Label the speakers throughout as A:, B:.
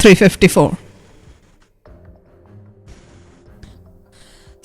A: 354।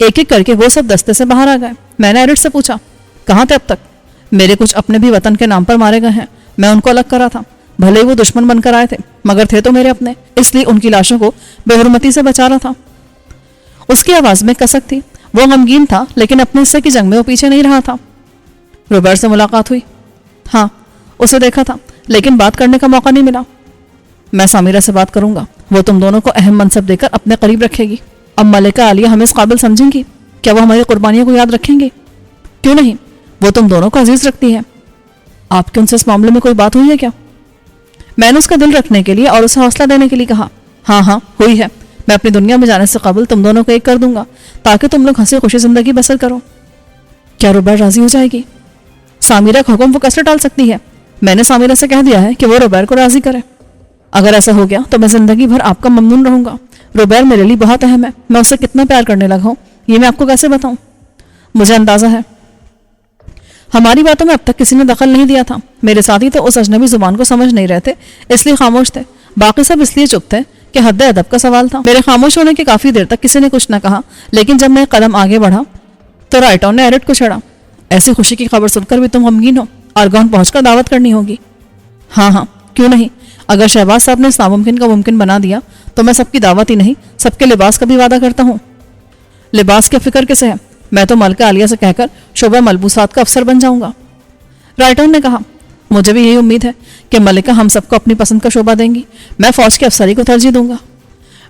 A: ایک ایک کر کے وہ سب دستے سے باہر آ گئے۔ میں نے ایرٹ سے پوچھا، کہاں تھے اب تک؟ میرے کچھ اپنے بھی وطن کے نام پر مارے گئے ہیں، میں ان کو الگ کرا تھا، بھلے ہی وہ دشمن بن کر آئے تھے مگر تھے تو میرے اپنے، اس لیے ان کی لاشوں کو بے حرمتی سے بچا رہا تھا۔ اس کی آواز میں کسک تھی، وہ غمگین تھا لیکن اپنے حصے کی جنگ میں وہ پیچھے نہیں رہا تھا۔ روبرٹ سے ملاقات ہوئی؟ ہاں، اسے دیکھا تھا لیکن بات کرنے کا موقع نہیں ملا۔ میں سامرہ سے بات کروں گا، وہ تم دونوں کو اہم منصب دے کر اپنے قریب رکھے گی۔ اب ملکہ عالیہ ہمیں اس قابل سمجھیں گی؟ کیا وہ ہماری قربانیوں کو یاد رکھیں گے؟ کیوں نہیں، وہ تم دونوں کو عزیز رکھتی ہے۔ آپ کی ان سے اس معاملے میں کوئی بات ہوئی ہے کیا؟ میں نے اس کا دل رکھنے کے لیے اور اسے حوصلہ دینے کے لیے کہا، ہاں ہوئی ہے، میں اپنی دنیا میں جانے سے قبل تم دونوں کو ایک کر دوں گا تاکہ تم لوگ ہنسی خوشی زندگی بسر کرو۔ کیا روبیر راضی ہو جائے گی؟ سامرہ کا حکم وہ کیسے ٹال سکتی ہے؟ میں نے سامرہ سے کہہ دیا ہے کہ وہ روبیر کو راضی کرے۔ اگر ایسا ہو گیا تو میں زندگی بھر آپ کا ممنون رہوں گا۔ روبیر میرے لیے بہت اہم ہے، میں اسے کتنا پیار کرنے لگا ہوں یہ میں آپ کو کیسے بتاؤں؟ مجھے اندازہ ہے۔ ہماری باتوں میں اب تک کسی نے دخل نہیں دیا تھا، میرے ساتھی تو اس اجنبی زبان کو سمجھ نہیں رہے تھے اس لیے خاموش تھے، باقی سب اس لیے چپ تھے کہ حد ادب کا سوال تھا۔ میرے خاموش ہونے کے کافی دیر تک کسی نے کچھ نہ کہا، لیکن جب میں ایک قدم آگے بڑھا تو رائٹون نے ایرٹ کو چھڑا۔ ایسی خوشی کی خبر سن کر بھی تم غمگین ہو؟ آرگون پہنچ کر دعوت کرنی ہوگی۔ ہاں کیوں نہیں، اگر شہباز صاحب نے اس ناممکن کا ممکن بنا دیا تو میں سب کی دعوت ہی نہیں سب کے لباس کا بھی وعدہ کرتا ہوں۔ لباس کی فکر کسے ہے؟ میں تو ملکہ عالیہ سے کہہ کر شعبہ ملبوسات کا افسر بن جاؤں گا۔ رائٹون نے کہا، مجھے بھی یہی امید ہے کہ ملکہ ہم سب کو اپنی پسند کا شعبہ دیں گی، میں فوج کے افسری کو ترجیح دوں گا۔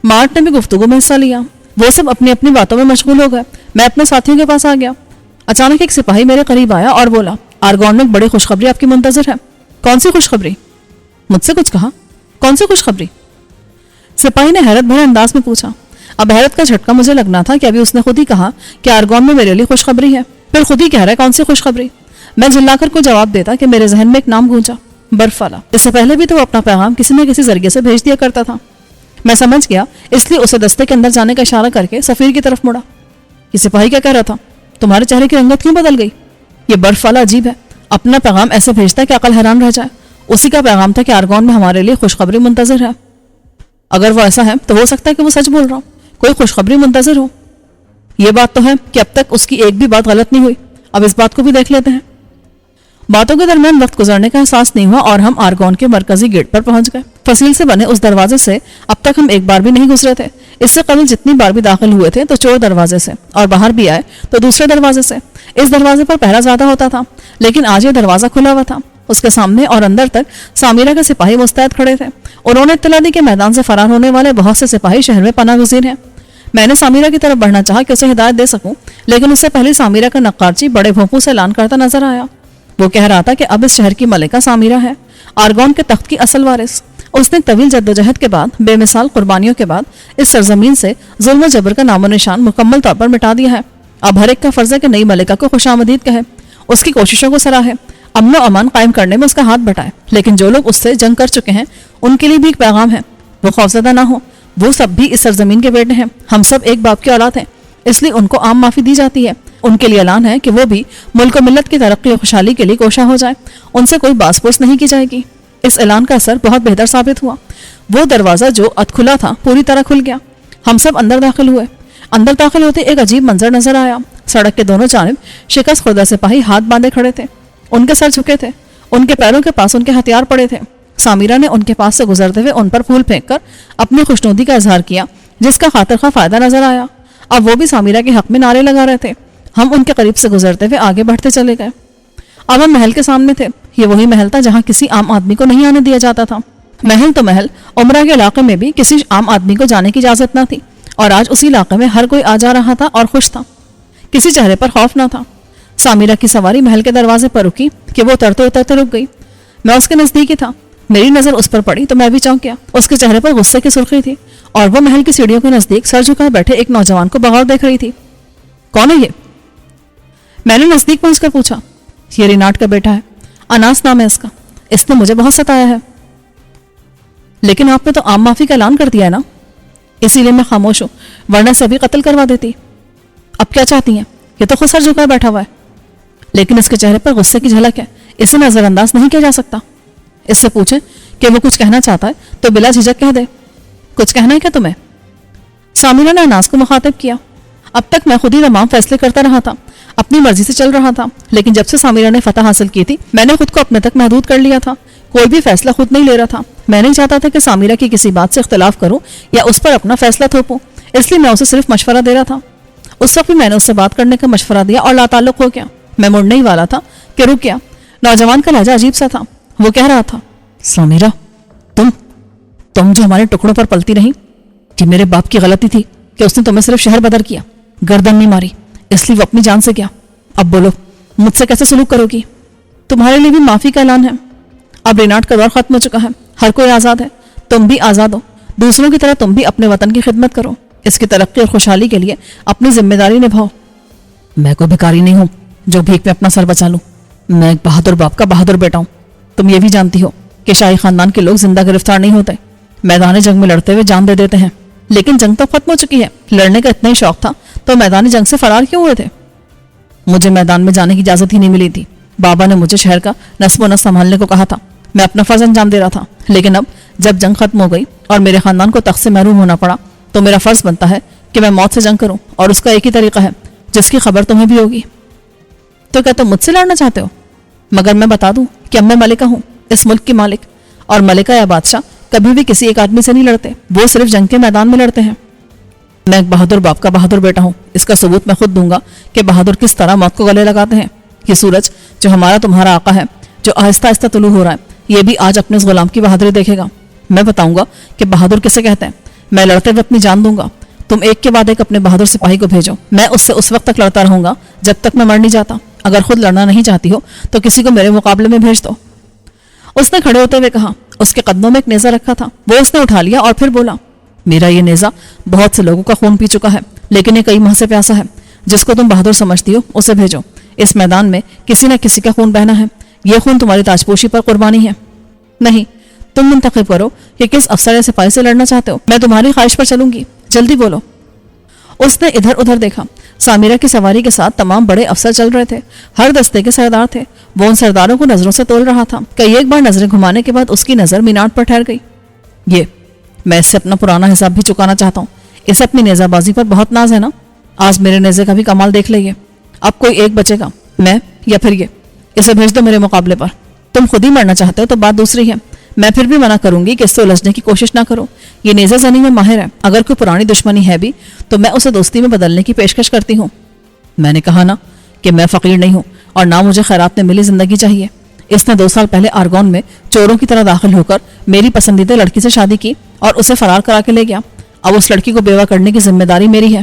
A: مارٹ نے بھی گفتگو میں حصہ لیا، وہ سب اپنی اپنی باتوں میں مشغول ہو گئے۔ میں اپنے ساتھیوں کے پاس آ گیا۔ اچانک ایک سپاہی میرے قریب آیا اور بولا، آرگون میں ایک بڑی خوشخبری آپ کی منتظر ہے۔ کون سی خوشخبری؟ مجھ سے کچھ کہا؟ کون سی خوشخبری؟ سپاہی نے حیرت بھرے انداز میں پوچھا۔ اب حیرت کا جھٹکا مجھے لگنا تھا کہ ابھی اس نے خود ہی کہا کہ آرگون میں میرے لیے خوشخبری ہے، پھر خود ہی کہہ رہا ہے کون سی خوشخبری۔ میں جھلا کر کوئی جواب دیتا کہ میرے ذہن میں ایک نام گونجا، برف والا۔ اس سے پہلے بھی تو وہ اپنا پیغام کسی نہ کسی ذریعے سے بھیج دیا کرتا تھا۔ میں سمجھ گیا، اس لیے اسے دستے کے اندر جانے کا اشارہ کر کے سفیر کی طرف مڑا۔ یہ سپاہی کیا کہہ رہا تھا؟ تمہارے چہرے کی رنگت کیوں بدل گئی؟ یہ برف والا عجیب ہے، اپنا پیغام ایسے بھیجتا ہے کہ عقل حیران رہ جائے۔ اسی کا پیغام تھا کہ آرگون میں ہمارے لیے خوشخبری منتظر ہے۔ اگر وہ ایسا ہے تو ہو سکتا ہے کہ وہ سچ بول رہا ہو، کوئی خوشخبری منتظر ہو۔ یہ بات تو ہے کہ اب تک اس کی ایک بھی بات غلط نہیں ہوئی، اب اس بات کو بھی دیکھ لیتے ہیں۔ باتوں کے درمیان وقت گزرنے کا احساس نہیں ہوا اور ہم آرگون کے مرکزی گیٹ پر پہنچ گئے۔ فصیل سے بنے اس دروازے سے اب تک ہم ایک بار بھی نہیں گزرے تھے۔ اس سے قبل جتنی بار بھی داخل ہوئے تھے تو چور دروازے سے، اور باہر بھی آئے تو دوسرے دروازے سے۔ اس دروازے پر پہرا زیادہ ہوتا تھا، لیکن آج یہ دروازہ کھلا ہوا تھا۔ اس کے سامنے اور اندر تک سامرہ کے سپاہی مستعد کھڑے تھے۔ انہوں نے اطلاع دی کہ میدان سے فرار ہونے والے بہت سے سپاہی شہر میں پناہ گزین ہیں۔ میں نے سامرہ کی طرف بڑھنا چاہا کہ اسے ہدایت دے سکوں، لیکن اس سے پہلے سامرہ کا نقارچی بڑے بھونپوں سے اعلان کرتا نظر آیا۔ وہ کہہ رہا تھا کہ اب اس شہر کی ملکہ سامرہ ہے، آرگون کے تخت کی اصل وارث۔ اس نے طویل جدوجہد کے بعد، بے مثال قربانیوں کے بعد، اس سرزمین سے ظلم و جبر کا نام و نشان مکمل طور پر مٹا دیا ہے۔ اب ہر ایک کا فرض ہے کہ نئی ملکہ کو خوش آمدید کہے، اس کی کوششوں کو سراہے، امن و امان قائم کرنے میں اس کا ہاتھ بٹائے۔ لیکن جو لوگ اس سے جنگ کر چکے ہیں ان کے لیے بھی ایک پیغام ہے، وہ خوفزدہ نہ ہو، وہ سب بھی اس سرزمین کے بیٹے ہیں، ہم سب ایک باپ کی اولاد ہیں، اس لیے ان کو عام معافی دی جاتی ہے۔ ان کے لیے اعلان ہے کہ وہ بھی ملک و ملت کی ترقی و خوشحالی کے لیے کوشاں ہو جائیں، ان سے کوئی باس پرس نہیں کی جائے گی۔ اس اعلان کا اثر بہت بہتر ثابت ہوا۔ وہ دروازہ جو اد کھلا تھا پوری طرح کھل گیا۔ ہم سب اندر داخل ہوئے۔ اندر داخل ہوتے ایک عجیب منظر نظر آیا۔ سڑک کے دونوں جانب شکست خوردہ سپاہی ہاتھ باندھے کھڑے تھے، ان کے سر جھکے تھے، ان کے پیروں کے پاس ان کے ہتھیار پڑے تھے۔ سامرہ نے ان کے پاس سے گزرتے ہوئے ان پر پھول پھینک کر اپنی خوشنودی کا اظہار کیا، جس کا خاطر خواہ فائدہ نظر آیا۔ اب وہ بھی سامرہ کے حق میں نعرے لگا رہے تھے۔ ہم ان کے قریب سے گزرتے ہوئے آگے بڑھتے چلے گئے۔ اب ہم محل کے سامنے تھے۔ یہ وہی محل تھا جہاں کسی عام آدمی کو نہیں آنے دیا جاتا تھا۔ محل تو محل، عمرہ کے علاقے میں بھی کسی عام آدمی کو جانے کی اجازت نہ تھی، اور آج اسی علاقے میں ہر کوئی آ جا رہا تھا اور خوش تھا، کسی چہرے پر خوف نہ تھا۔ سامرہ کی سواری محل کے دروازے پر رکی کہ وہ اترتے اترتے رک گئی۔ میں اس کے نزدیک ہی تھا، میری نظر اس پر پڑی تو میں بھی چونک گیا۔ اس کے چہرے پر غصے کی سرخی تھی، اور وہ محل کی سیڑھیوں کے نزدیک سر جھکائے بیٹھے ایک نوجوان کو بغور دیکھ رہی تھی۔ کون ہے یہ؟ میں نے نزدیک پہنچ کر پوچھا۔ یہ رینارڈ کا بیٹا ہے، اناس نام ہے اس کا، اس نے مجھے بہت ستایا ہے۔ لیکن آپ نے تو عام معافی کا اعلان کر دیا ہے نا، اسی لیے میں خاموش ہوں، ورنہ سے بھی قتل کروا دیتی۔ اب کیا چاہتی ہیں؟ یہ تو خود سر جھکائے بیٹھا ہوا ہے، لیکن اس کے چہرے پر غصے کی جھلک ہے، اسے نظر انداز نہیں کیا جا سکتا۔ اس سے پوچھیں کہ وہ کچھ کہنا چاہتا ہے تو بلا جھجک کہہ دے۔ کچھ کہنا ہے کیا تمہیں؟ سامرہ نے اناس کو مخاطب کیا۔ اب تک میں خود ہی تمام فیصلے کرتا رہا تھا، اپنی مرضی سے چل رہا تھا، لیکن جب سے سمیرہ نے فتح حاصل کی تھی میں نے خود کو اپنے تک محدود کر لیا تھا، کوئی بھی فیصلہ خود نہیں لے رہا تھا۔ میں نہیں چاہتا تھا کہ سمیرہ کی کسی بات سے اختلاف کروں یا اس پر اپنا فیصلہ تھوپوں، اس لیے میں اسے صرف مشورہ دے رہا تھا۔ اس وقت بھی میں نے اس سے بات کرنے کا مشورہ دیا اور لا تعلق ہو گیا۔ میں مڑنے ہی والا تھا کہ رک گیا۔ نوجوان کا لہجہ عجیب سا تھا، وہ کہہ رہا تھا، سمیرہ تم جو ہمارے ٹکڑوں پر پلتی رہی، کہ میرے باپ کی غلطی تھی کہ اس نے تمہیں صرف شہر بدر کیا، گردن نہیں ماری، اس لیے وہ اپنی جان سے کیا۔ اب بولو مجھ سے کیسے سلوک کرو گی؟ تمہارے لیے بھی معافی کا اعلان ہے۔ اب ریناٹ کا دور ختم ہو چکا ہے، ہر کوئی آزاد ہے، تم بھی آزاد ہو، دوسروں کی طرح تم بھی اپنے وطن کی خدمت کرو، اس کی ترقی اور خوشحالی کے لیے اپنی ذمہ داری نبھاؤ۔ میں کوئی بھکاری نہیں ہوں جو بھیک میں اپنا سر بچا لوں، میں ایک بہادر باپ کا بہادر بیٹا ہوں۔ تم یہ بھی جانتی ہو کہ شاہی خاندان کے لوگ زندہ گرفتار نہیں ہوتے، میدان جنگ میں لڑتے ہوئے جان دے دیتے ہیں، لیکن جنگ تو ختم ہو چکی ہے، لڑنے کا اتنا ہی شوق تھا تو میدان جنگ سے فرار کیوں ہوئے تھے؟ مجھے میدان میں جانے کی اجازت ہی نہیں ملی تھی، بابا نے مجھے شہر کا نصب و نسق سنبھالنے کو کہا تھا، میں اپنا فرض انجام دے رہا تھا، لیکن اب جب جنگ ختم ہو گئی اور میرے خاندان کو تخت سے محروم ہونا پڑا تو میرا فرض بنتا ہے کہ میں موت سے جنگ کروں، اور اس کا ایک ہی طریقہ ہے جس کی خبر تمہیں بھی ہوگی۔ تو کیا تم مجھ سے لڑنا چاہتے ہو؟ مگر میں بتا دوں کہ اب میں ملکہ ہوں، اس ملک کی مالک، اور ملکہ یا بادشاہ کبھی بھی کسی ایک آدمی سے نہیں لڑتے، وہ صرف جنگ کے میدان میں لڑتے ہیں۔ میں ایک بہادر باپ کا بہادر بیٹا ہوں، اس کا ثبوت میں خود دوں گا کہ بہادر کس طرح موت کو گلے لگاتے ہیں۔ یہ سورج جو ہمارا تمہارا آقا ہے، جو آہستہ آہستہ طلوع ہو رہا ہے، یہ بھی آج اپنے اس غلام کی بہادری دیکھے گا۔ میں بتاؤں گا کہ بہادر کسے کہتے ہیں، میں لڑتے ہوئے اپنی جان دوں گا۔ تم ایک کے بعد ایک اپنے بہادر سپاہی کو بھیجو، میں اس سے اس وقت تک لڑتا رہوں گا جب تک میں مر نہیں جاتا۔ اگر خود لڑنا نہیں چاہتی ہو تو کسی کو میرے مقابلے میں بھیج دو۔ اس نے کھڑے ہوتے ہوئے کہا۔ اس کے قدموں میں ایک نیزہ رکھا تھا، وہ اس نے اٹھا لیا اور پھر بولا، میرا یہ نیزہ بہت سے لوگوں کا خون پی چکا ہے، لیکن یہ کئی ماہ سے پیاسا ہے، جس کو تم بہادر سمجھتی ہو اسے بھیجو۔ اس میدان میں کسی نہ کسی کا خون بہنا ہے، یہ خون تمہاری تاجپوشی پر قربانی ہے۔ نہیں، تم منتخب کرو کہ کس افسر یا سپاہی سے لڑنا چاہتے ہو، میں تمہاری خواہش پر چلوں گی، جلدی بولو۔ اس نے ادھر ادھر دیکھا، سمیرہ کی سواری کے ساتھ تمام بڑے افسر چل رہے تھے، ہر دستے کے سردار تھے، وہ ان سرداروں کو نظروں سے تول رہا تھا۔ کئی ایک بار نظریں گھمانے کے بعد اس کی نظر میناٹ پر ٹھہر گئی۔ یہ میں اس سے اپنا پرانا حساب بھی چکانا چاہتا ہوں، اسے اپنی نیزہ بازی پر بہت ناز ہے نا، آج میرے نیزے کا بھی کمال دیکھ لئیے۔ اب کوئی ایک بچے گا، میں یا پھر یہ، اسے بھیج دو میرے مقابلے پر۔ تم خود ہی مرنا چاہتے ہو تو بات دوسری ہے، میں پھر بھی منع کروں گی کہ اس سے الجھنے کی کوشش نہ کرو، یہ نیزہ زنی میں ماہر ہے، اگر کوئی پرانی دشمنی ہے بھی تو میں اسے دوستی میں بدلنے کی پیشکش کرتی ہوں۔ میں نے کہا نا کہ میں فقیر نہیں ہوں اور نہ مجھے خیرات میں ملی زندگی چاہیے۔ اس نے 2 سال پہلے آرگون میں چوروں کی طرح داخل ہو کر میری پسندیدہ لڑکی سے شادی کی اور اسے فرار کرا کے لے گیا، اب اس لڑکی کو بیوہ کرنے کی ذمہ داری میری ہے۔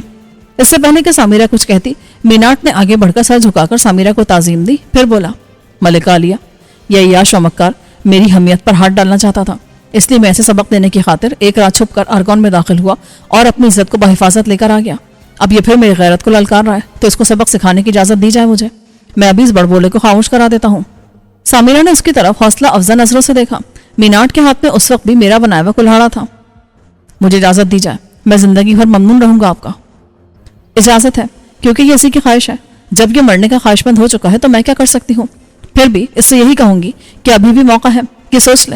A: اس سے پہلے کہ سمیرہ کچھ کہتی، میناٹ نے آگے بڑھ کر سر جھکا کر سمیرہ کو تعظیم دی، پھر بولا، ملکہ عالیہ، یہ عیاش و مکار میری حمیت پر ہاتھ ڈالنا چاہتا تھا، اس لیے میں اسے سبق دینے کی خاطر ایک رات چھپ کر آرگون میں داخل ہوا اور اپنی عزت کو بحفاظت لے کر آ گیا۔ اب یہ پھر میری غیرت کو للکار رہا ہے تو اس کو سبق سکھانے کی اجازت دی جائے مجھے، میں ابھی اس بڑبولے کو خاموش کرا دیتا ہوں۔ سمیرہ نے اس کی طرف حوصلہ افزا نظروں سے دیکھا، میناٹ کے ہاتھ میں اس وقت بھی میرا بنایا ہوا کلہاڑا تھا۔ مجھے اجازت دی جائے، میں زندگی بھر ممنون رہوں گا آپ کا۔ اجازت ہے، کیونکہ یہ اسی کی خواہش ہے، جب یہ مرنے کا خواہش مند ہو چکا ہے تو میں کیا کر سکتی ہوں؟ پھر بھی اس سے یہی کہوں گی کہ ابھی بھی موقع ہے کہ سوچ لے۔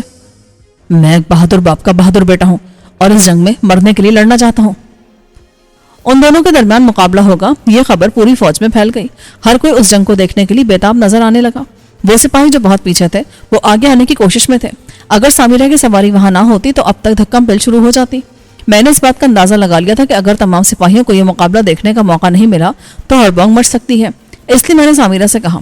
A: میں ایک بہادر باپ کا بہادر بیٹا ہوں اور اس جنگ میں مرنے کے لیے لڑنا چاہتا ہوں۔ ان دونوں کے درمیان مقابلہ ہوگا، یہ خبر پوری فوج میں پھیل گئی، ہر کوئی اس جنگ کو دیکھنے کے لیے بےتاب نظر آنے لگا۔ وہ سپاہی جو بہت پیچھے تھے وہ آگے آنے کی کوشش میں تھے، اگر سمیرہ کی سواری وہاں نہ ہوتی تو اب تک دھکم پل شروع ہو جاتی۔ میں نے اس بات کا اندازہ لگا لیا تھا کہ اگر تمام سپاہیوں کو یہ مقابلہ دیکھنے کا موقع نہیں ملا تو ہڑبونگ مچ سکتی ہے، اس لیے میں نے سمیرہ سے کہا،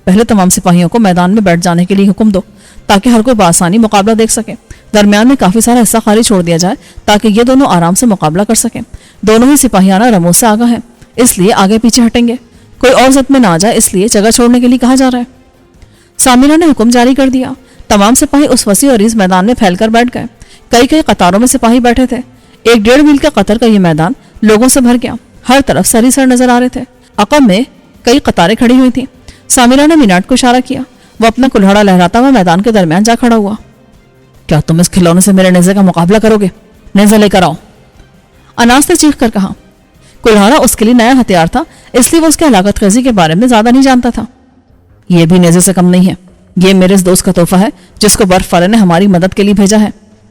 A: پہلے تمام سپاہیوں کو میدان میں بیٹھ جانے کے لیے حکم دو تاکہ ہر کوئی بآسانی مقابلہ دیکھ سکے، درمیان میں کافی سارا حصہ خالی چھوڑ دیا جائے تاکہ یہ دونوں آرام سے مقابلہ کر سکیں۔ دونوں ہی سپاہیانہ رموز سے آگاہ ہیں، اس لیے آگے پیچھے ہٹیں گے، کوئی اور زد میں نہ آ جائے، اس لیے جگہ چھوڑنے کے لیے کہا جا رہا ہے۔ سمیرہ نے حکم جاری کر دیا، تمام سپاہی اس وسیع اور عریض میدان میں پھیل کر بیٹھ گئے، کئی قطاروں میں سپاہی بیٹھے تھے، 1.5 میل کا قطر کا یہ میدان لوگوں سے بھر گیا، ہر طرف سر ہی سر نظر آ رہے تھے، عقب میں کئی قطاریں کھڑی ہوئی تھیں۔ سمیرہ نے میناٹ کو اشارہ کیا، وہ اپنا کلہاڑا لہراتا ہوا میدان کے درمیان جا کھڑا ہوا۔ کیا تم اس کھلونے سے میرے نیزے کا مقابلہ کرو گے؟ نیزہ لے کر آؤ، اناس نے چیخ کر کہا۔ کلہاڑا اس کے لیے نیا ہتھیار تھا، اس لیے وہ اس کے ہلاکت خیزی کے بارے میں زیادہ نہیں جانتا تھا۔ یہ بھی نیزے سے کم نہیں ہے، یہ میرے اس دوست کا تحفہ ہے جس کو برف والے نے ہماری مدد کے لیے بھیجا ہے،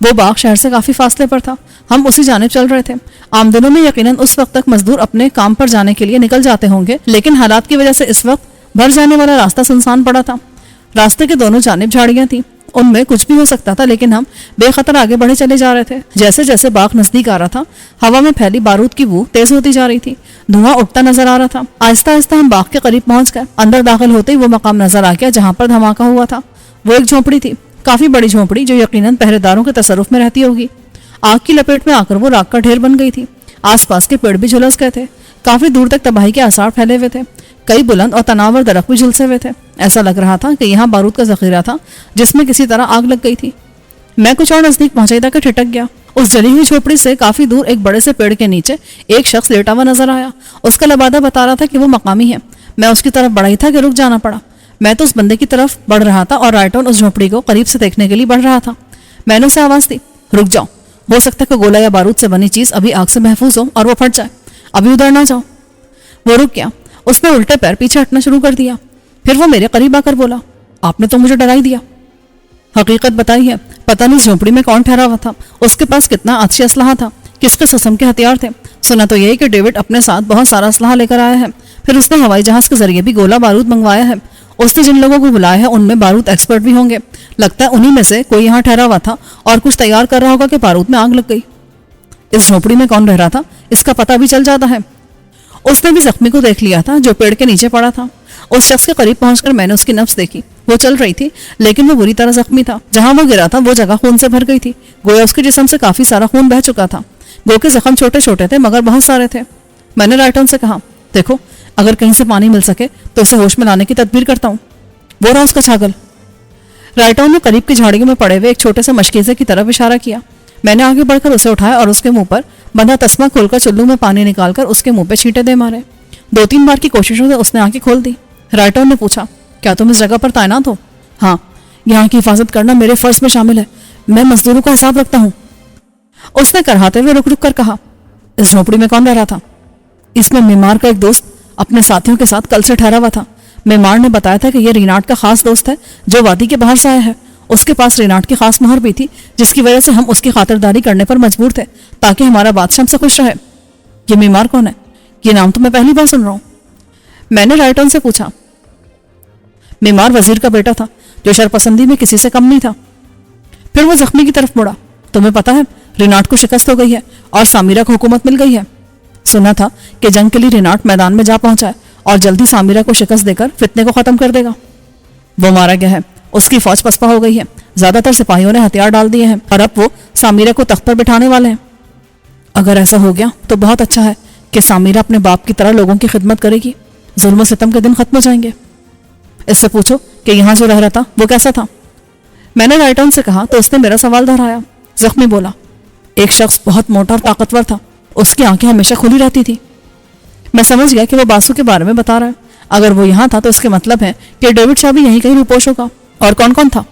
A: وہ باغ شہر سے کافی فاصلے پر تھا. ہم اسی جانب چل رہے تھے. عام دنوں میں یقیناً اس وقت تک مزدور اپنے کام پر جانے کے لیے نکل جاتے ہوں گے، لیکن حالات کی وجہ سے اس وقت بھر جانے والا راستہ سنسان پڑا تھا. راستے کے دونوں جانب جھاڑیاں تھیں، ان میں کچھ بھی ہو سکتا تھا، لیکن ہم بے خطر آگے بڑھے چلے جا رہے تھے. جیسے جیسے باغ نزدیک آ رہا تھا، ہوا میں پھیلی بارود کی بو تیز ہوتی جا رہی تھی. دھواں اٹھتا نظر آ رہا تھا. آہستہ آہستہ ہم باغ کے قریب پہنچ گئے. اندر داخل ہوتے ہی وہ مقام نظر آ گیا جہاں پر دھماکہ ہوا تھا. وہ ایک جھونپڑی تھی، کافی بڑی جھونپڑی جو یقیناً پہرے داروں کے تصرف میں رہتی ہوگی. آگ کی لپیٹ میں آ کر وہ راکھ کا ڈھیر بن گئی تھی. آس پاس کے پیڑ بھی جھلس گئے تھے. کافی دور تک تباہی کے آثار پھیلے ہوئے تھے. کئی بلند اور تناور درخت بھی جھلسے ہوئے تھے. ایسا لگ رہا تھا کہ یہاں بارود کا ذخیرہ تھا جس میں کسی طرح آگ لگ گئی تھی. میں کچھ اور نزدیک پہنچا تھا کہ ٹھٹک گیا. اس جلی ہوئی جھوپڑی سے کافی دور ایک بڑے سے پیڑ کے نیچے ایک شخص لیٹا ہوا نظر آیا. اس کا لبادہ بتا رہا تھا کہ وہ مقامی ہے. میں اس کی طرف بڑھا ہی تھا کہ رک جانا پڑا. میں تو اس بندے کی طرف بڑھ رہا تھا اور رائٹ آن اس جھوپڑی کو قریب سے دیکھنے کے لیے بڑھ رہا تھا. میں نے اسے آواز دی، رک جاؤ، ہو سکتا ہے کہ گولا یا بارود سے بنی چیز ابھی آگ سے محفوظ ہو اور وہ پھٹ جائے. ابھی ادھر نہ جاؤ. وہ رک گیا. اس نے الٹے پیر پیچھے ہٹنا شروع کر دیا. پھر وہ میرے قریب آ کر بولا، آپ نے تو مجھے ڈرائی دیا. حقیقت بتائی ہے، پتہ نہیں جھونپڑی میں کون ٹھہرا ہوا تھا، اس کے پاس کتنا آتشی اسلحہ تھا، کس کس قسم کے ہتھیار تھے. سنا تو یہ کہ ڈیوڈ اپنے ساتھ بہت سارا اسلحہ لے کر آیا ہے. پھر اس نے ہوائی جہاز کے ذریعے بھی گولہ بارود منگوایا ہے. اس نے جن لوگوں کو بلایا ہے ان میں بارود ایکسپرٹ بھی ہوں گے. لگتا ہے انہی میں سے کوئی یہاں ٹھہرا ہوا تھا اور کچھ تیار کر رہا ہوگا کہ بارود میں آگ لگ گئی. اس جھونپڑی میں کون رہ رہا تھا اس کا پتہ بھی چل جاتا ہے. اس نے بھی زخمی کو دیکھ لیا تھا جو پیڑ کے نیچے پڑا تھا. اس شخص کے قریب پہنچ کر میں نے اس کی نبض دیکھی. وہ چل رہی تھی لیکن وہ بری طرح زخمی تھا. جہاں وہ گرا تھا وہ جگہ خون سے بھر گئی تھی. گویا اس کے جسم سے کافی سارا خون بہہ چکا تھا. گو کے زخم چھوٹے چھوٹے تھے مگر بہت سارے تھے. میں نے رائٹن سے کہا، دیکھو اگر کہیں سے پانی مل سکے تو اسے ہوش میں لانے کی تدبیر کرتا ہوں. وہ رہا اس کا چھاگل. رائٹن نے قریب کی جھاڑیوں میں پڑے ہوئے ایک چھوٹے سے مشکیزے کی طرف اشارہ کیا. میں نے آگے بڑھ کر اسے اٹھایا اور اس کے منہ پر بندھا تسمہ کھول کر چلو میں پانی نکال کر اس کے منہ پہ چھینٹے دے مارے. 2-3 بار کی کوششوں سے اس نے آنکھیں کھول دی. رائٹن نے پوچھا، کیا تم اس جگہ پر تعینات ہو؟ ہاں، یہاں کی حفاظت کرنا میرے فرض میں شامل ہے. میں مزدوروں کا حساب رکھتا ہوں. اس نے کرہاتے ہوئے رک رک کر کہا، اس جھونپڑی میں کون رہ رہا تھا؟ اس میں میمار کا ایک دوست اپنے ساتھیوں کے ساتھ کل سے ٹھہرا ہوا تھا. میمار نے بتایا تھا کہ یہ ریناٹ کا خاص دوست ہے جو وادی کے باہر سے آیا ہے. اس کے پاس ریناٹ کی خاص مہر بھی تھی جس کی وجہ سے ہم اس کی خاطرداری کرنے پر مجبور تھے تاکہ ہمارا بادشاہ ہم سے خوش رہے. یہ میمار کون ہے؟ یہ نام تو میں پہلی بار سن رہا ہوں. میں نے رائٹن سے پوچھا. میمار وزیر کا بیٹا تھا جو شرپسندی میں کسی سے کم نہیں تھا. پھر وہ زخمی کی طرف مڑا. تمہیں پتا ہے ریناٹ کو شکست ہو گئی ہے اور سامیرا کو حکومت مل گئی ہے. سنا تھا کہ جنگ کے لیے ریناٹ میدان میں جا پہنچا ہے اور جلدی سامیرا کو شکست دے کر فتنے کو ختم کر دے گا. وہ مارا گیا ہے، اس کی فوج پسپا ہو گئی ہے. زیادہ تر سپاہیوں نے ہتھیار ڈال دیے ہیں اور اب وہ سامیرا کو تخت پر بٹھانے والے ہیں. اگر ایسا ہو گیا تو بہت اچھا ہے کہ سامیرا اپنے باپ کی طرح لوگوں کی خدمت کرے گی. ظلم و ستم کے دن ختم ہو جائیں گے. اس سے پوچھو کہ یہاں جو رہ رہا تھا وہ کیسا تھا. میں نے رائٹن سے کہا تو اس نے میرا سوال دہرایا. زخمی بولا، ایک شخص بہت موٹا اور طاقتور تھا. اس کی آنکھیں ہمیشہ کھلی رہتی تھی. میں سمجھ گیا کہ وہ باسو کے بارے میں بتا رہا ہے. اگر وہ یہاں تھا تو اس کے مطلب ہے کہ ڈیوڈ شاہ بھی یہیں کہیں روپوش ہوگا. اور کون کون تھا؟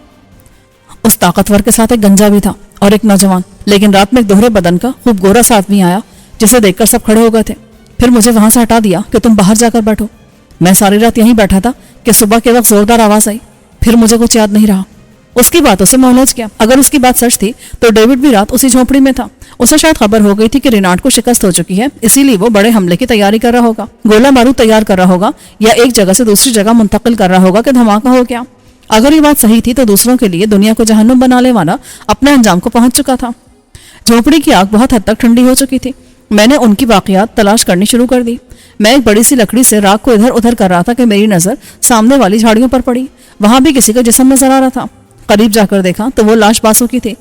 A: اس طاقتور کے ساتھ ایک گنجا بھی تھا اور ایک نوجوان. لیکن رات میں ایک دوہرے بدن کا خوب گورا سا آدمی آیا جسے دیکھ کر سب کھڑے ہو گئے تھے. پھر مجھے وہاں سے ہٹا دیا کہ تم باہر جا کر بیٹھو. میں ساری رات یہیں بیٹھا تھا کہ صبح کے وقت زوردار آواز آئی. پھر مجھے کچھ یاد نہیں رہا. اس کی باتوں سے محلوج کیا. اگر اس کی بات سچ تھی تو ڈیوڈ بھی رات اسی جھونپڑی میں تھا. اسے شاید خبر ہو گئی تھی کہ ریناٹ کو شکست ہو چکی ہے، اسی لیے وہ بڑے حملے کی تیاری کر رہا ہوگا. گولہ بارود تیار کر رہا ہوگا یا ایک جگہ سے دوسری جگہ منتقل کر رہا ہوگا کہ دھماکہ ہو گیا. اگر یہ بات صحیح تھی تو دوسروں کے لیے دنیا کو جہنم بنانے والا اپنے انجام کو پہنچ چکا تھا. جھونپڑی کی آگ بہت حد تک ٹھنڈی ہو چکی تھی. میں نے ان کی واقعات تلاش کرنی شروع کر دی. میں ایک بڑی سی لکڑی سے راکھ کو ادھر ادھر کر رہا تھا کہ میری نظر سامنے والی جھاڑیوں پر پڑی. وہاں بھی کسی کا جسم نظر آ رہا تھا. قریب جا کر دیکھا تو وہ لاش باسو کی تھی.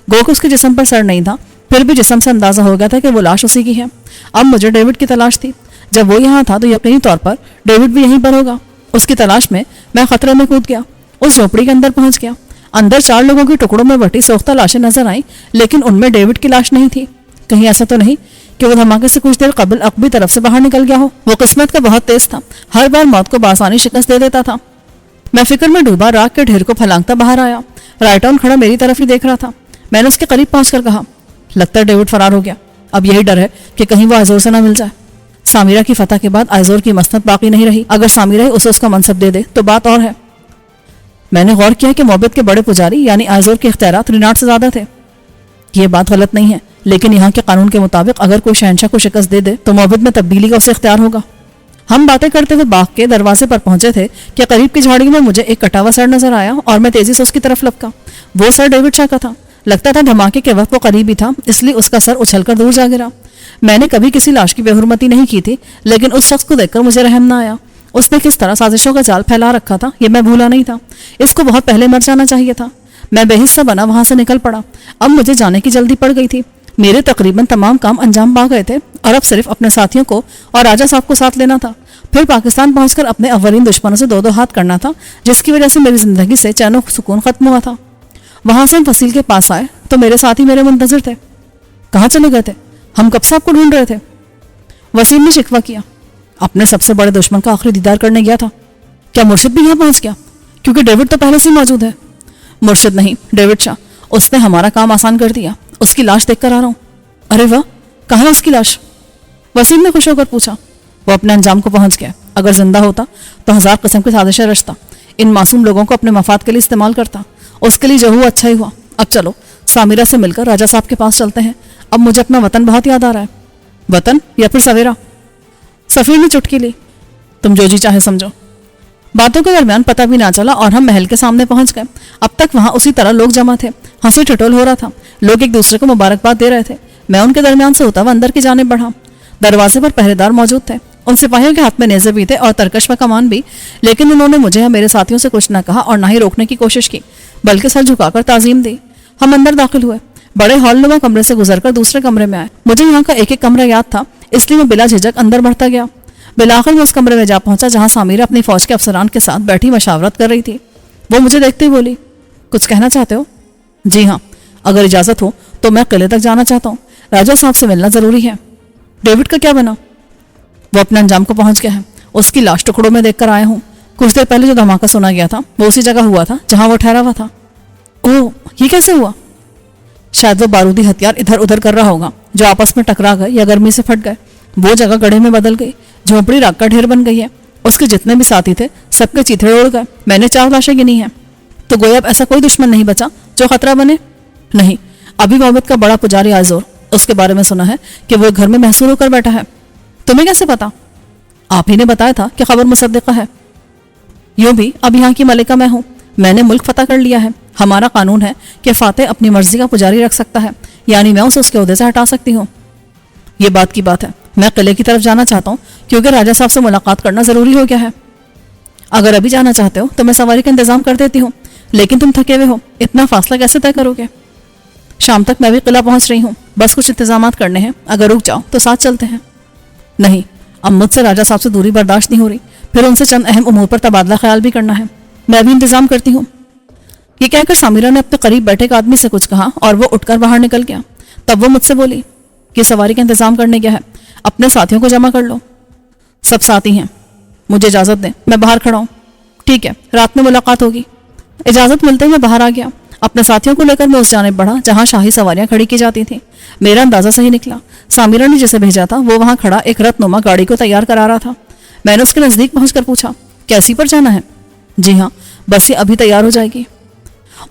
A: گو کہ اس کے جسم پر سر نہیں تھا، پھر بھی جسم سے اندازہ ہو گیا تھا کہ وہ لاش اسی کی ہے. اب مجھے ڈیوڈ کی تلاش تھی. جب وہ یہاں تھا تو یقینی طور پر ڈیوڈ بھی یہیں پر ہوگا. اس کی تلاش میں خطرے میں کود گیا. اس جھونپڑی کے اندر پہنچ گیا. اندر 4 لوگوں کے ٹکڑوں میں بٹی سوختہ لاشیں نظر آئیں لیکن ان میں ڈیوڈ کی لاش نہیں تھی. کہیں ایسا تو نہیں کہ وہ دھماکے سے کچھ دیر قبل عقبی طرف سے باہر نکل گیا ہو. وہ قسمت کا بہت تیز تھا، ہر بار موت کو بآسانی شکست دے دیتا تھا. میں فکر میں ڈوبا راکھ کے ڈھیر کو پھلانگتا باہر آیا. رائٹن کھڑا میری طرف ہی دیکھ رہا تھا. میں نے اس کے قریب پہنچ کر کہا، لگتا ہے ڈیوڈ فرار ہو گیا. اب یہی ڈر ہے کہ کہیں وہ آئزور سے نہ مل جائے. سامیرا کی فتح کے بعد آئزور کی مسند باقی نہیں رہی. اگر سامیرا ہی اسے اس کا منصب دے دے تو بات اور ہے. میں نے غور کیا کہ موبت کے بڑے پجاری یعنی آئزور کے اختیارات ریناٹ سے زیادہ تھے. یہ بات غلط نہیں ہے، لیکن یہاں کے قانون کے مطابق اگر کوئی شہنشاہ کو شکست دے تو موبد میں تبدیلی کا اسے اختیار ہوگا۔ ہم باتیں کرتے ہوئے باغ کے دروازے پر پہنچے تھے کہ قریب کی جھاڑیوں میں مجھے ایک کٹا ہوا سر نظر آیا اور میں تیزی سے اس کی طرف لپکا۔ وہ سر ڈیوڈ شاہ کا تھا۔ لگتا تھا دھماکے کے وقت وہ قریب ہی تھا، اس لیے اس کا سر اچھل کر دور جا گرا۔ میں نے کبھی کسی لاش کی بے حرمتی نہیں کی تھی، لیکن اس شخص کو دیکھ کر مجھے رحم نہ آیا۔ اس نے کس طرح سازشوں کا جال پھیلا رکھا تھا یہ میں بھولا نہیں تھا۔ اس کو بہت پہلے مر جانا چاہیے تھا۔ میں بے حصہ بنا وہاں سے نکل پڑا۔ اب مجھے جانے کی جلدی پڑ گئی تھی۔ میرے تقریباً تمام کام انجام پا گئے تھے اور اب صرف اپنے ساتھیوں کو اور راجہ صاحب کو ساتھ لینا تھا، پھر پاکستان پہنچ کر اپنے اولین دشمنوں سے دو ہاتھ کرنا تھا، جس کی وجہ سے میری زندگی سے چین و سکون ختم ہوا تھا۔ وہاں سے ہم فصیل کے پاس آئے تو میرے ساتھی میرے منتظر تھے۔ کہاں چلے گئے تھے؟ ہم کب سے آپ کو ڈھونڈ رہے تھے۔ وسیم نے شکوہ کیا۔ اپنے سب سے بڑے دشمن کا آخری دیدار کرنے گیا تھا۔ کیا مرشد بھی یہاں پہنچ گیا؟ کیونکہ ڈیوڈ تو پہلے سے ہی موجود ہے۔ مرشد نہیں، ڈیوڈ شاہ۔ اس نے ہمارا کام آسان کر دیا۔ اس کی لاش دیکھ کر آ رہا ہوں۔ ارے واہ، کہاں ہے اس کی لاش؟ وسیم نے خوش ہو کر پوچھا۔ وہ اپنے انجام کو پہنچ گیا۔ اگر زندہ ہوتا تو ہزار قسم کی سازشیں رچتا، ان معصوم لوگوں کو اپنے مفاد کے لیے استعمال کرتا۔ اس کے لیے جو ہوا اچھا ہی ہوا۔ اب چلو سامرہ سے مل کر راجہ صاحب کے پاس چلتے ہیں۔ اب مجھے اپنا وطن بہت یاد آ رہا ہے۔ وطن یا پھر سویرا؟ سفیر نے چٹکی لی۔ تم جو جی چاہے سمجھو۔ باتوں کے درمیان پتہ بھی نہ چلا اور ہم محل کے سامنے پہنچ گئے۔ اب تک وہاں اسی طرح لوگ جمع تھے، ہنسی ٹھٹول ہو رہا تھا، لوگ ایک دوسرے کو مبارکباد دے رہے تھے۔ میں ان کے درمیان سے ہوتا ہوا اندر کی جانب بڑھا۔ دروازے پر پہرے دار موجود تھے۔ ان سپاہیوں کے ہاتھ میں نیزے بھی تھے اور ترکش و کمان بھی، لیکن انہوں نے مجھے یا میرے ساتھیوں سے کچھ نہ کہا اور نہ ہی روکنے کی کوشش کی، بلکہ سر جھکا کر تعظیم دی۔ ہم اندر داخل ہوئے، بڑے ہال نما کمرے سے گزر کر دوسرے کمرے میں آئے۔ مجھے یہاں کا ایک ایک کمرہ یاد تھا، اس لیے میں بلا جھجک اندر بڑھتا گیا۔ بالآخر میں اس کمرے میں جا پہنچا جہاں سامرہ اپنی فوج کے افسران کے ساتھ بیٹھی مشاورت کر رہی تھی۔ وہ مجھے دیکھتے ہی بولی، کچھ کہنا چاہتے ہو؟ جی ہاں، اگر اجازت ہو تو میں قلعے تک جانا چاہتا ہوں، راجہ صاحب سے ملنا ضروری ہے۔ ڈیوڈ کا کیا بنا؟ وہ اپنے انجام کو پہنچ گیا ہے۔ اس کی لاش ٹکڑوں میں دیکھ کر آئے ہوں۔ کچھ دیر پہلے جو دھماکہ سنا گیا تھا وہ اسی جگہ ہوا تھا جہاں وہ ٹھہرا ہوا تھا۔ اوہ، یہ کیسے ہوا؟ شاید وہ بارودی ہتھیار ادھر ادھر کر رہا ہوگا جو آپس میں ٹکرا گئے یا گرمی سے پھٹ گئے۔ وہ جگہ گڑھے میں بدل گئی، جھونپڑی راک کا ڈھیر بن گئی ہے۔ اس کے جتنے بھی ساتھی تھے سب کے چیتھڑے اڑ گئے۔ میں نے 4 لاشیں گنی ہیں۔ تو گویا اب ایسا کوئی دشمن نہیں بچا جو خطرہ بنے؟ نہیں، ابھی محمد کا بڑا پجاری آزور، اس کے بارے میں سنا ہے کہ وہ گھر میں محصور ہو کر بیٹھا ہے۔ تمہیں کیسے پتا؟ آپ ہی نے بتایا تھا کہ خبر مصدقہ ہے۔ یوں بھی اب یہاں کی ملکہ میں ہوں، میں نے ملک فتح کر لیا ہے۔ ہمارا قانون ہے کہ فاتح اپنی مرضی کا پجاری رکھ سکتا ہے، یعنی میں اسے اس کے عہدے سے ہٹا سکتی ہوں۔ یہ بات کی بات ہے، میں قلعے کی طرف جانا چاہتا ہوں کیونکہ راجہ صاحب سے ملاقات کرنا ضروری ہو گیا ہے۔ اگر ابھی جانا چاہتے ہو تو میں سواری کا انتظام کر دیتی ہوں، لیکن تم تھکے ہوئے ہو، اتنا فاصلہ کیسے طے کرو گے؟ شام تک میں بھی قلعہ پہنچ رہی ہوں، بس کچھ انتظامات کرنے ہیں، اگر رک جاؤ تو ساتھ چلتے ہیں۔ نہیں، اب مجھ سے راجہ صاحب سے دوری برداشت نہیں ہو رہی، پھر ان سے چند اہم امور پر تبادلہ خیال بھی کرنا ہے، میں بھی انتظام کرتی ہوں۔ یہ کہہ کر سامرہ نے اپنے قریب بیٹھے ایک آدمی سے کچھ کہا اور وہ اٹھ کر باہر نکل گیا۔ تب وہ مجھ سے بولی، یہ سواری کا انتظام کرنے گیا ہے، اپنے ساتھیوں کو جمع کر لو۔ سب ساتھی ہیں، مجھے اجازت دیں، میں باہر کھڑا ہوں۔ ٹھیک ہے، رات میں ملاقات ہوگی۔ اجازت ملتے ہی میں باہر آ گیا۔ اپنے ساتھیوں کو لے کر میں اس جانب بڑھا جہاں شاہی سواریاں کھڑی کی جاتی تھیں۔ میرا اندازہ صحیح نکلا، سامرہ نے جسے بھیجا تھا وہ وہاں کھڑا ایک رت نما گاڑی کو تیار کرا رہا تھا۔ میں نے اس کے نزدیک پہنچ کر پوچھا، کیسی پر جانا ہے؟ جی ہاں، بس یہ ابھی تیار ہو جائے گی۔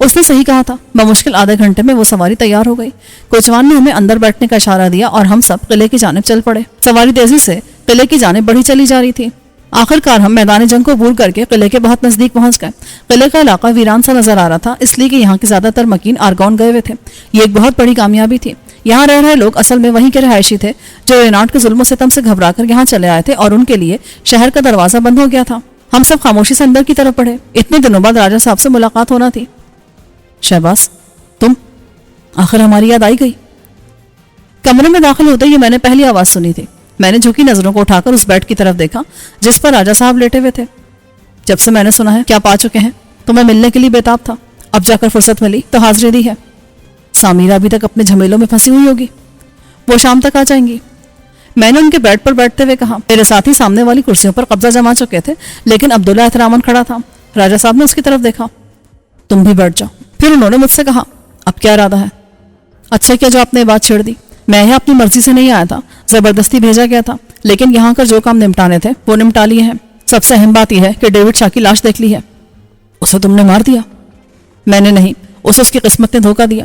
A: اس نے صحیح کہا تھا، بمشکل آدھے گھنٹے میں وہ سواری تیار ہو گئی۔ کوچوان نے ہمیں اندر بیٹھنے کا اشارہ دیا اور ہم سب قلعے کی جانب چل پڑے۔ سواری تیزی سے قلعے کی جانب بڑھی چلی جا رہی تھی۔ آخر کار ہم میدان جنگ کو عبور کر کے قلعے کے بہت نزدیک پہنچ گئے۔ قلعے کا علاقہ ویران سا نظر آ رہا تھا، اس لیے کہ یہاں کے زیادہ تر مکین آرگون گئے ہوئے تھے۔ یہ ایک بہت بڑی کامیابی تھی۔ یہاں رہ رہے لوگ اصل میں وہیں کے رہائشی تھے جو ریناٹ کے ظلم و ستم سے گھبرا کر یہاں چلے آئے تھے اور ان کے لیے شہر کا دروازہ بند ہو گیا تھا۔ ہم سب خاموشی سے اندر کی طرف بڑھے۔ اتنے دنوں بعد راجہ صاحب سے ملاقات ہونا تھی۔ شہباز، تم؟ آخر ہماری یاد آئی گئی۔ کمرے میں داخل ہوتے ہی میں نے پہلی آواز سنی تھی۔ میں نے جھکی نظروں کو اٹھا کر اس بیڈ کی طرف دیکھا جس پر راجہ صاحب لیٹے ہوئے تھے۔ جب سے میں نے سنا ہے کیا پا چکے ہیں تو میں ملنے کے لیے بےتاب تھا، اب جا کر فرصت ملی تو حاضری دی ہے۔ سامرہ ابھی تک اپنے جھمیلوں میں پھنسی ہوئی ہوگی، وہ شام تک آ جائیں گی۔ میں نے ان کے بیڈ پر بیٹھتے ہوئے کہا۔ میرے ساتھی سامنے والی کرسیوں پر قبضہ جما چکے تھے، لیکن عبداللہ احتراماً کھڑا تھا۔ راجہ صاحب نے اس کی طرف دیکھا۔ تم بھی بیٹھ جاؤ۔ پھر انہوں نے مجھ سے کہا، اب کیا ارادہ ہے؟ اچھا کیا جو آپ نے بات چھیڑ دی، میں یہاں اپنی مرضی سے نہیں آیا تھا، زبردستی بھیجا گیا تھا، لیکن یہاں کر جو کام نمٹانے تھے وہ نمٹا لیے ہیں۔ سب سے اہم بات یہ ہے کہ ڈیوڈ شاہ کی لاش دیکھ لی ہے۔ اسے تم نے مار دیا؟ میں نے نہیں، اسے اس کی قسمت نے دھوکہ دیا۔